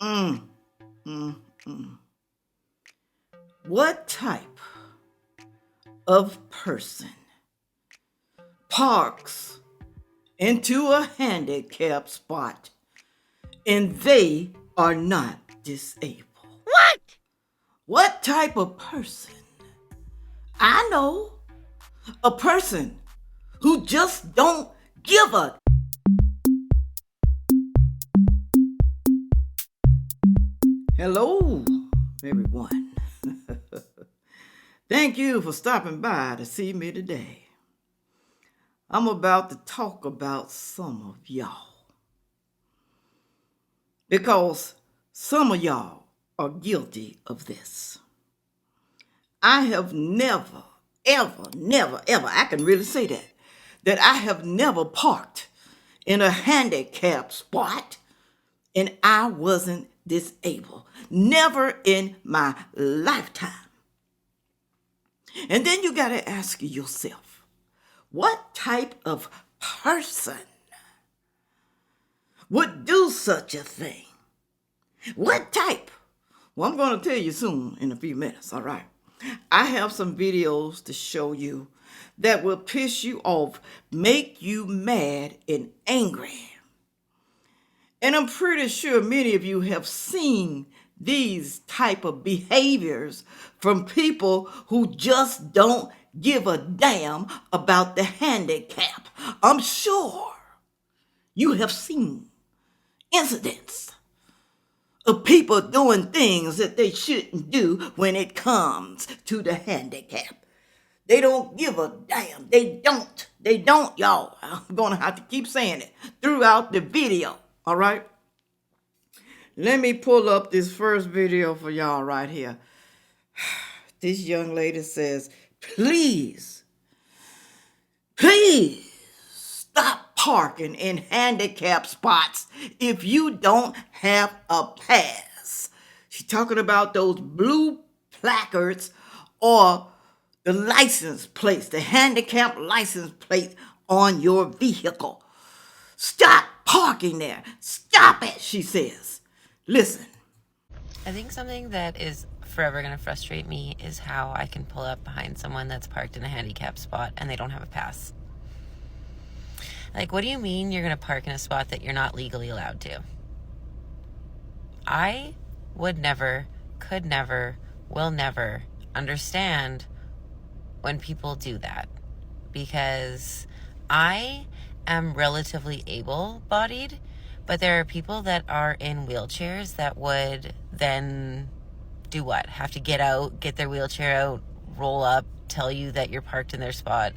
Mm, mm, mm. What type of person parks into a handicap spot and they are not disabled? What? What type of person? I know a person who just don't give a. Hello, everyone. Thank you for stopping by to see me today. I'm about to talk about some of y'all because some of y'all are guilty of this. I have never, ever, I can really say that I have never parked in a handicap spot and I wasn't disabled. Never in my lifetime. And then you got to ask yourself, what type of person would do such a thing? What type? Well, I'm going to tell you soon in a few minutes, all right? I have some videos to show you that will piss you off, make you mad and angry. And I'm pretty sure many of you have seen these type of behaviors from people who just don't give a damn about the handicap. I'm sure you have seen incidents of people doing things that they shouldn't do when it comes to the handicap. They don't give a damn. They don't, y'all. I'm going to have to keep saying it throughout the video, all right? Let me pull up this first video for y'all right here. This young lady says, please stop parking in handicap spots if you don't have a pass. She's talking about those blue placards or the license plates, the handicap license plate on your vehicle. Stop parking there. Stop it, she says. Listen. I think something that is forever going to frustrate me is how I can pull up behind someone that's parked in a handicap spot and they don't have a pass. Like, what do you mean you're going to park in a spot that you're not legally allowed to? I would never, could never, will never understand when people do that, because I am relatively able-bodied, but there are people that are in wheelchairs that would then do what? Have to get out, get their wheelchair out, roll up, tell you that you're parked in their spot,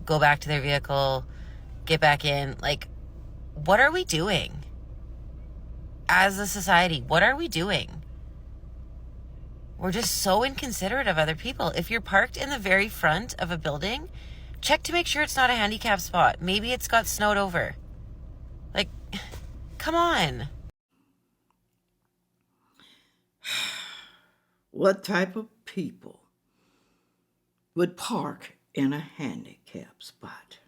go back to their vehicle, get back in. Like, what are we doing? As a society, what are we doing? We're just so inconsiderate of other people. If you're parked in the very front of a building, check to make sure it's not a handicap spot. Maybe it's got snowed over. Like, come on. What type of people would park in a handicap spot?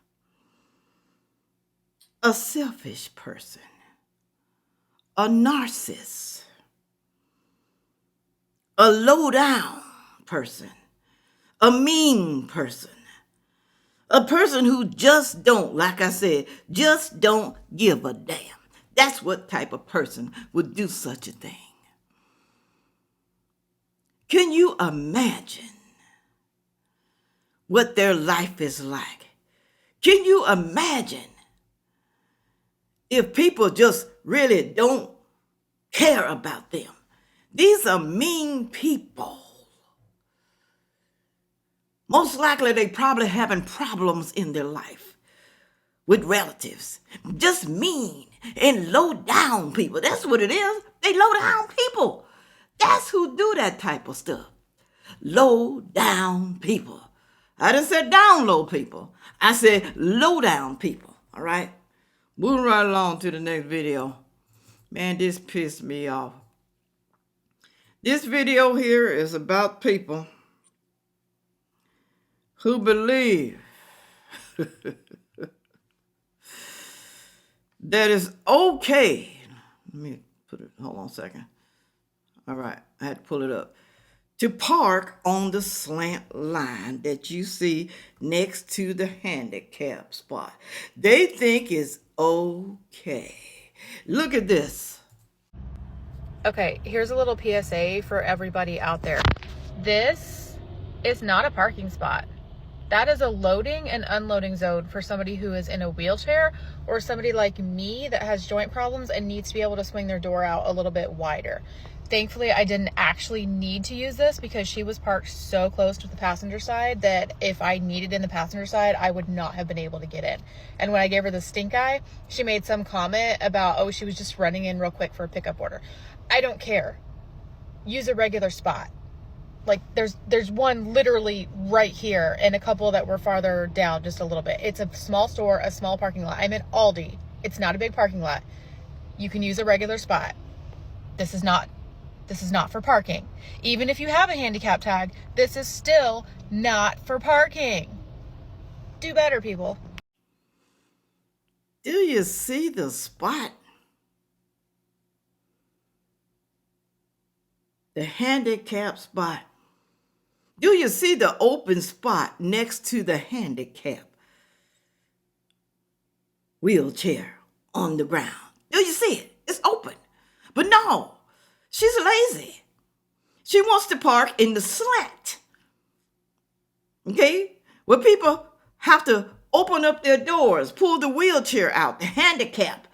A selfish person, a narcissist, a low-down person, a mean person, a person who just don't, like I said, just don't give a damn. That's what type of person would do such a thing. Can you imagine what their life is like? Can you imagine if people just really don't care about them? These are mean people. Most likely they probably having problems in their life with relatives. Just mean and low down people. That's what it is. They low down people. That's who do that type of stuff. Low down people. I didn't say down low people. I said low down people. All right. Moving right along to the next video. Man, this pissed me off. This video here is about people who believe that it's okay. Let me hold on a second. All right, I had to pull it up. To park on the slant line that you see next to the handicap spot. They think it's okay. Look at this. Okay, here's a little PSA for everybody out there. This is not a parking spot. That is a loading and unloading zone for somebody who is in a wheelchair or somebody like me that has joint problems and needs to be able to swing their door out a little bit wider. Thankfully, I didn't actually need to use this because she was parked so close to the passenger side that if I needed in the passenger side, I would not have been able to get in. And when I gave her the stink eye, she made some comment about, oh, she was just running in real quick for a pickup order. I don't care. Use a regular spot. Like there's one literally right here and a couple that were farther down just a little bit. It's a small store, a small parking lot. I'm at Aldi. It's not a big parking lot. You can use a regular spot. This is not for parking. Even if you have a handicap tag, this is still not for parking. Do better, people. Do you see the spot? The handicap spot. Do you see the open spot next to the handicap wheelchair on the ground? Do you see it? It's open. But no, she's lazy. She wants to park in the slant. Okay? Where people have to open up their doors, pull the wheelchair out, the handicap.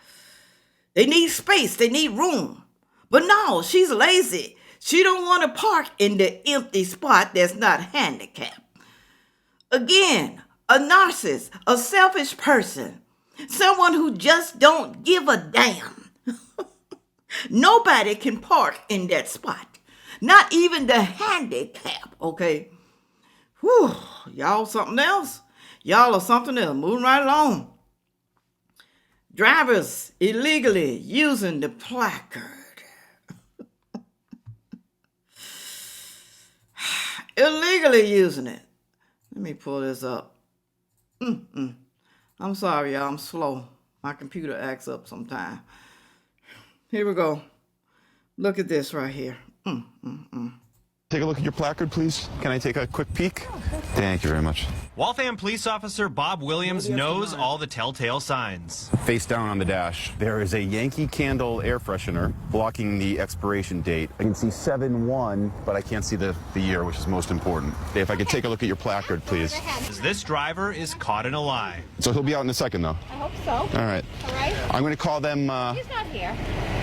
They need space. They need room. But no, she's lazy. She don't want to park in the empty spot that's not handicapped. Again, a narcissist, a selfish person, someone who just don't give a damn. Nobody can park in that spot. Not even the handicap, okay? Whew, y'all something else. Y'all are something else. Moving right along. Drivers illegally using the placard. Illegally using it. Let me pull this up. I'm sorry, y'all. I'm slow. My computer acts up sometime. Here we go. Look at this right here. Take a look at your placard, please. Can I take a quick peek? Thank you very much. Waltham Police Officer Bob Williams knows all the telltale signs. Face down on the dash. There is a Yankee Candle air freshener blocking the expiration date. I can see 7-1, but I can't see the year, which is most important. If I could take a look at your placard, please. This driver is caught in a lie. So he'll be out in a second, though. I hope so. All right. All right. I'm going to call them. He's not here.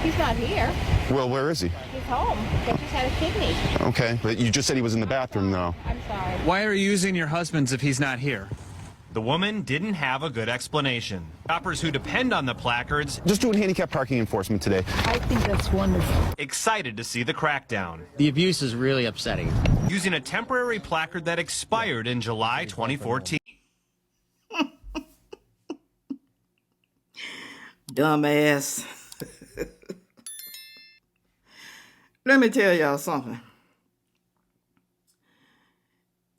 He's not here. Well, where is he? He's home. They just had a kidney. Okay, but you just said he was in the bathroom, though. I'm sorry. Why are you using your husband's if he's not here? The woman didn't have a good explanation. Shoppers who depend on the placards Just doing handicap parking enforcement today. I think that's wonderful. excited to see the crackdown. The abuse is really upsetting. Using a temporary placard that expired in July 2014. Dumbass. Let me tell y'all something.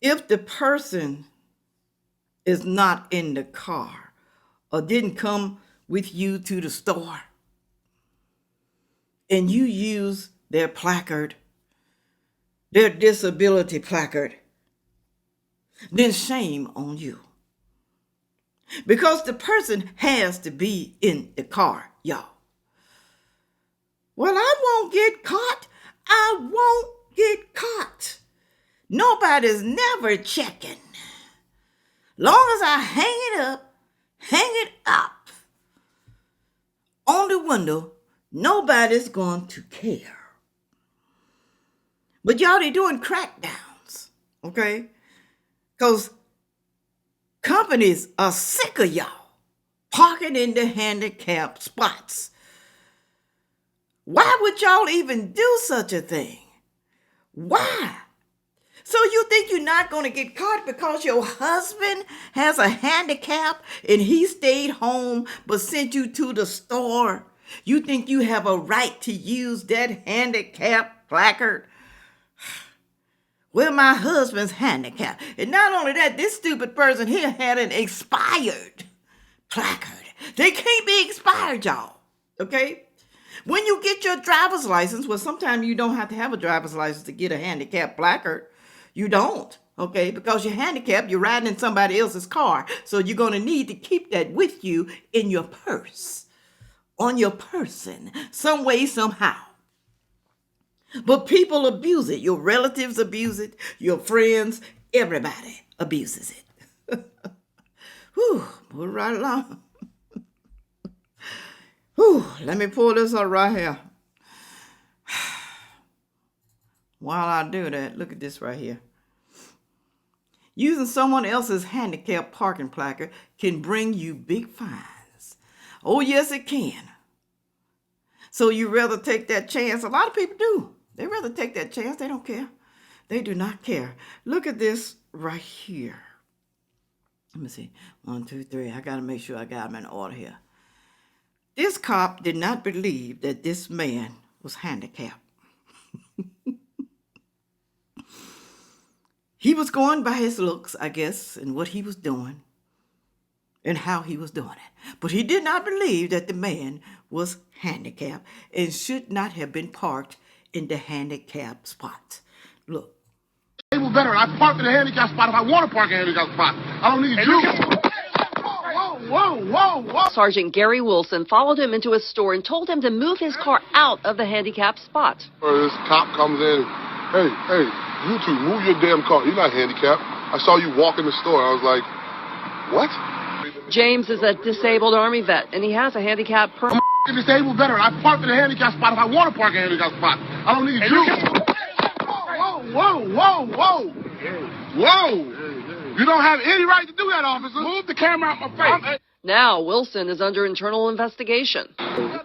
If the person is not in the car or didn't come with you to the store and you use their placard, their disability placard, then shame on you. Because the person has to be in the car, y'all. Well, I won't get caught. I won't get caught. Nobody's never checking. Long as I hang it up on the window, nobody's going to care. But y'all, they doing crackdowns, okay? Because companies are sick of y'all parking in the handicapped spots. Why would y'all even do such a thing? Why? So you think you're not going to get caught because your husband has a handicap and he stayed home but sent you to the store? You think you have a right to use that handicap placard? Well, my husband's handicapped. And not only that, this stupid person here had an expired placard. They can't be expired, y'all. Okay? When you get your driver's license, well, sometimes you don't have to have a driver's license to get a handicap placard. You don't, okay? Because you're handicapped, you're riding in somebody else's car. So you're going to need to keep that with you in your purse, on your person, some way, somehow. But people abuse it. Your relatives abuse it. Your friends, everybody abuses it. Whew, move right along. Whew, let me pull this up right here. While I do that, look at this right here. Using someone else's handicap parking placard can bring you big fines. Oh, yes, it can. So you rather take that chance? A lot of people do. They rather take that chance. They don't care. They do not care. Look at this right here. Let me see. 1, 2, 3. I got to make sure I got them in order here. This cop did not believe that this man was handicapped. He was going by his looks, I guess, and what he was doing and how he was doing it. But he did not believe that the man was handicapped and should not have been parked in the handicap spot. Look. Able better. I park in a handicap spot if I want to park in a handicap spot. I don't need you. Whoa. Sergeant Gary Wilson followed him into a store and told him to move his car out of the handicap spot. This cop comes in. Hey, you two, move your damn car. You're not handicapped. I saw you walk in the store. I was like, what? James is a disabled Army vet, and he has a handicap permit. I'm disabled veteran. I park in a handicap spot if I want to park in a handicap spot. I don't need you. Whoa. You don't have any right to do that, officer. Move the camera out my face. Now Wilson is under internal investigation,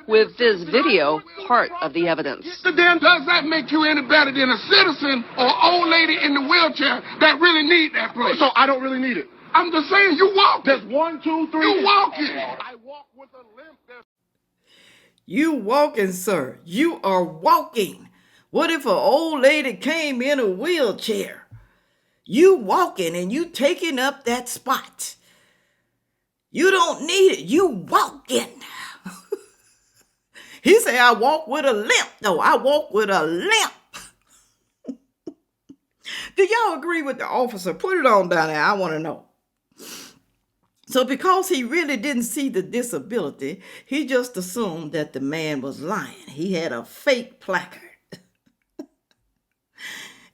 with this video part of the evidence. Then does that make you any better than a citizen or old lady in the wheelchair that really need that place? So I don't really need it. I'm just saying, you walk. That's 1, 2, 3. You walking. I walk with a limp. You walking, sir. You are walking. What if an old lady came in a wheelchair? You walking and you taking up that spot. You don't need it. You walking. He said, I walk with a limp. No, I walk with a limp. Do y'all agree with the officer? Put it on down there. I want to know. So because he really didn't see the disability, he just assumed that the man was lying. He had a fake placard.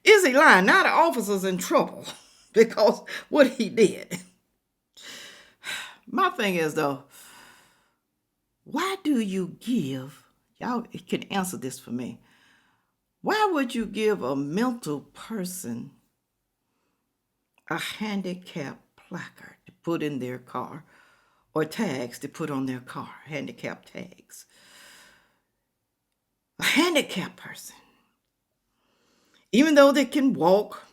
Is he lying? Now the officer's in trouble because what he did. My thing is, though, why do you give, y'all can answer this for me, why would you give a mental person a handicap placard to put in their car or tags to put on their car, handicap tags? A handicapped person, even though they can walk,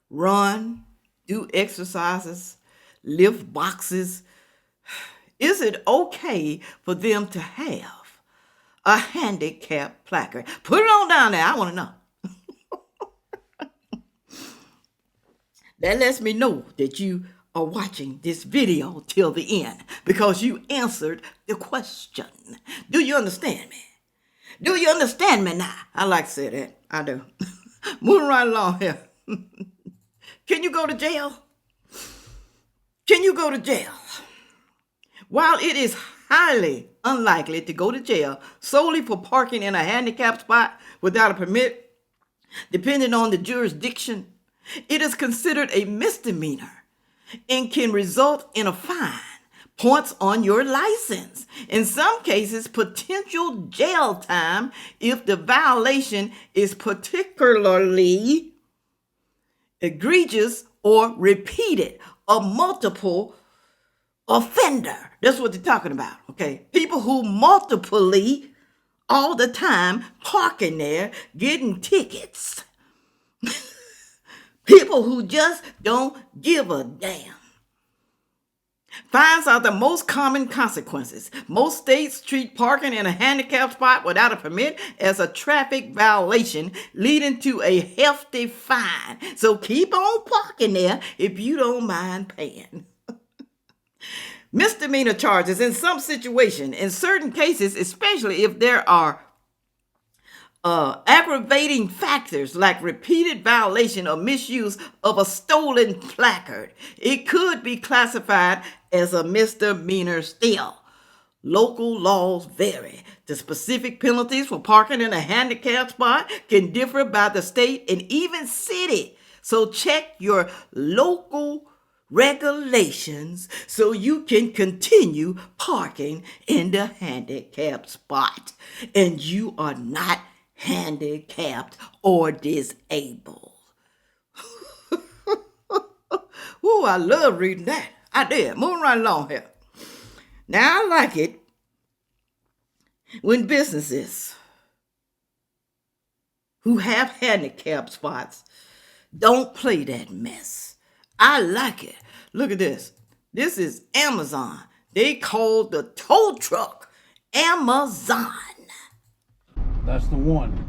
run, do exercises, lift boxes, is it okay for them to have a handicap placard? Put it on down there. I want to know. That lets me know that you are watching this video till the end because you answered the question. Do you understand me? Do you understand me now? I like to say that. I do. Moving right along here. Can you go to jail? Can you go to jail? While it is highly unlikely to go to jail solely for parking in a handicapped spot without a permit, depending on the jurisdiction, it is considered a misdemeanor and can result in a fine, points on your license, in some cases, potential jail time if the violation is particularly egregious or repeated, a multiple offender. That's what they're talking about, okay? People who multiply all the time parking there, getting tickets. People who just don't give a damn. Fines are the most common consequences. Most states treat parking in a handicapped spot without a permit as a traffic violation, leading to a hefty fine. So keep on parking there if you don't mind paying. Misdemeanor charges in some situation, in certain cases, especially if there are aggravating factors like repeated violation or misuse of a stolen placard, it could be classified as a misdemeanor still. Local laws vary. The specific penalties for parking in a handicapped spot can differ by the state and even city. So check your local regulations so you can continue parking in the handicapped spot. And you are not handicapped or disabled. Ooh, I love reading that. I did. Moving right along here. Now, I like it when businesses who have handicap spots don't play that mess. I like it. Look at this. This is Amazon. They call the tow truck Amazon. That's the one.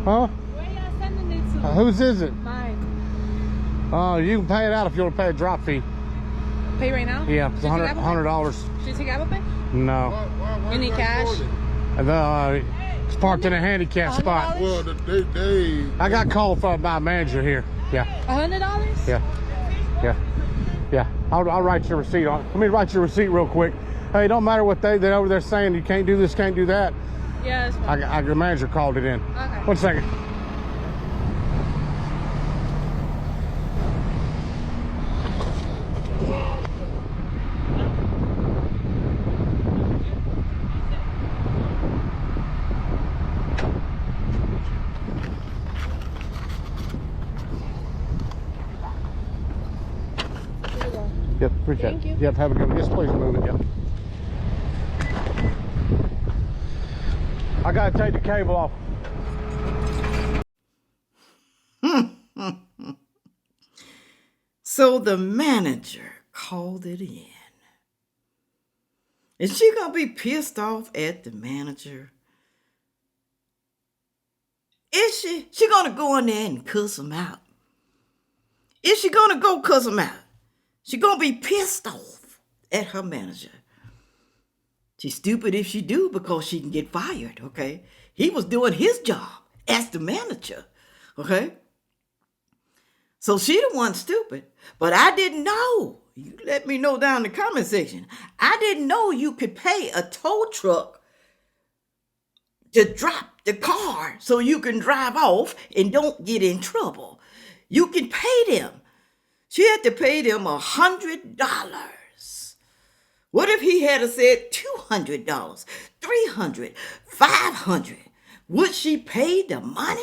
Huh? Where y'all sending it to? Whose is it? Mine. Oh, you can pay it out if you want to pay a drop fee. Pay right now? Yeah, it's $100. Should you take Apple Pay? No. You need cash? It's parked in a handicap spot. Well, I got called by a manager here. Yeah. $100? Yeah. I'll write your receipt on. Let me write your receipt real quick. Hey, it don't matter what they're over there saying. You can't do this, can't do that. Yeah, that's fine. The manager called it in. Okay. 1 second. Yep, appreciate Thank it. you. Yep, have a good one. Yes, please move it. Yep. I gotta take the cable off. So the manager called it in. Is she gonna be pissed off at the manager? Is she? She gonna go in there and cuss him out? Is she gonna go cuss him out? She gonna be pissed off at her manager. She's stupid if she do, because she can get fired, okay? He was doing his job as the manager, okay? So she the one stupid, but I didn't know. You let me know down in the comment section. I didn't know you could pay a tow truck to drop the car so you can drive off and don't get in trouble. You can pay them. She had to pay them $100. What if he had said $200, $300, $500? Would she pay the money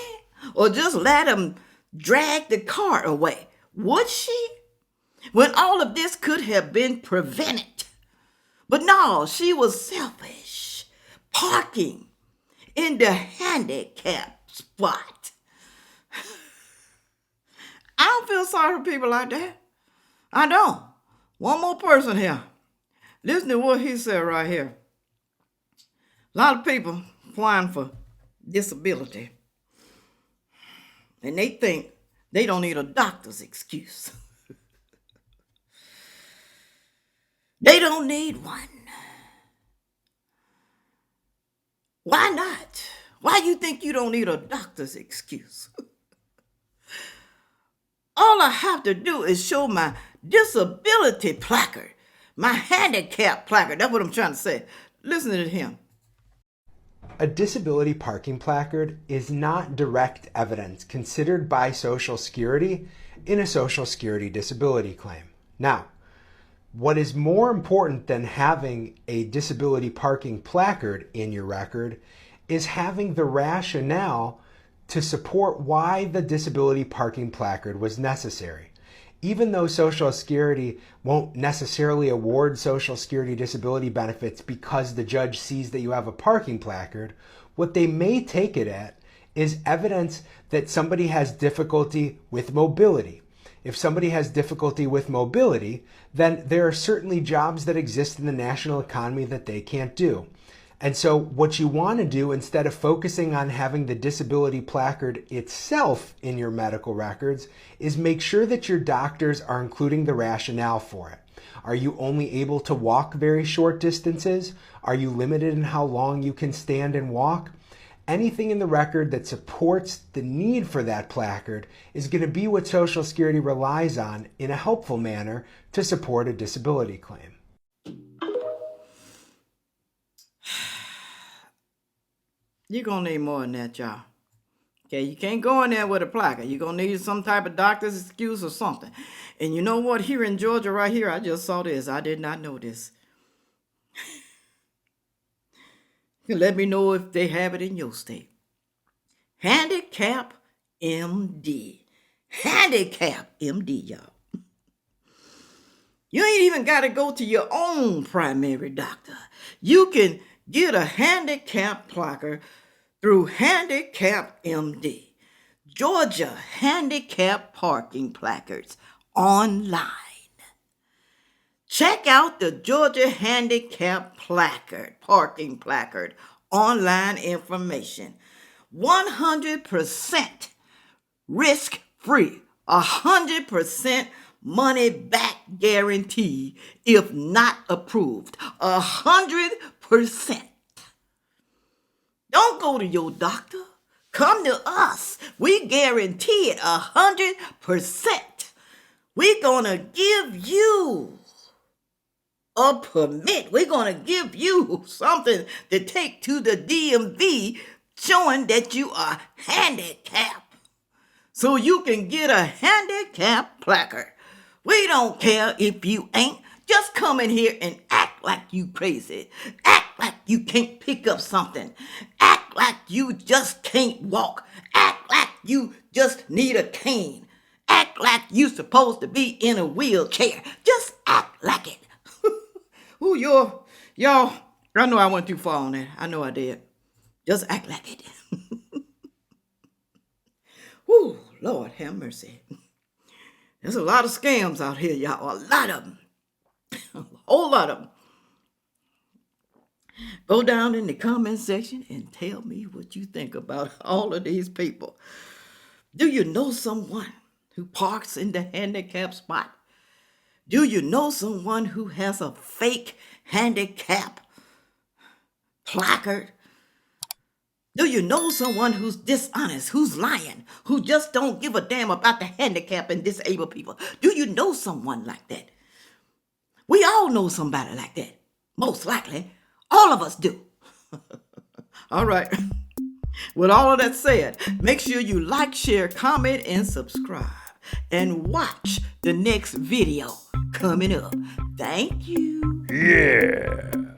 or just let him drag the car away? Would she? When all of this could have been prevented. But no, she was selfish, parking in the handicap spot. I don't feel sorry for people like that. I don't. One more person here. Listen to what he said right here. A lot of people applying for disability, and they think they don't need a doctor's excuse. They don't need one. Why not? Why you think you don't need a doctor's excuse? All I have to do is show my disability placard, my handicap placard. That's what I'm trying to say. Listen to him. A disability parking placard is not direct evidence considered by Social Security in a Social Security disability claim. Now, what is more important than having a disability parking placard in your record is having the rationale to support why the disability parking placard was necessary. Even though Social Security won't necessarily award Social Security disability benefits because the judge sees that you have a parking placard, what they may take it at is evidence that somebody has difficulty with mobility. If somebody has difficulty with mobility, then there are certainly jobs that exist in the national economy that they can't do. And so what you want to do, instead of focusing on having the disability placard itself in your medical records, is make sure that your doctors are including the rationale for it. Are you only able to walk very short distances? Are you limited in how long you can stand and walk? Anything in the record that supports the need for that placard is going to be what Social Security relies on in a helpful manner to support a disability claim. You're going to need more than that, y'all. Okay, you can't go in there with a placard. You're going to need some type of doctor's excuse or something. And you know what? Here in Georgia right here, I just saw this. I did not know this. You can let me know if they have it in your state. Handicap MD. Handicap MD, y'all. You ain't even got to go to your own primary doctor. You can get a handicap placard through Handicap MD. Georgia handicap parking placards online. Check out the Georgia handicap placard, parking placard, online information. 100% risk-free, 100% money-back guarantee if not approved. 100%. Don't go to your doctor. Come to us. We guarantee it 100%. We're going to give you a permit. We're going to give you something to take to the DMV showing that you are handicapped. So you can get a handicap placard. We don't care if you ain't. Just come in here and act like you crazy. Act like you can't pick up something. Act like you just can't walk. Act like you just need a cane. Act like you supposed to be in a wheelchair. Just act like it. Ooh, y'all, I know I went too far on that. I know I did. Just act like it. Ooh, Lord have mercy. There's a lot of scams out here, y'all. A lot of them. A whole lot of them. Go down in the comment section and tell me what you think about all of these people. Do you know someone who parks in the handicap spot? Do you know someone who has a fake handicap placard? Do you know someone who's dishonest, who's lying, who just don't give a damn about the handicap and disabled people? Do you know someone like that? We all know somebody like that. Most likely, all of us do. All right. With all of that said, make sure you like, share, comment, and subscribe. And watch the next video coming up. Thank you. Yeah.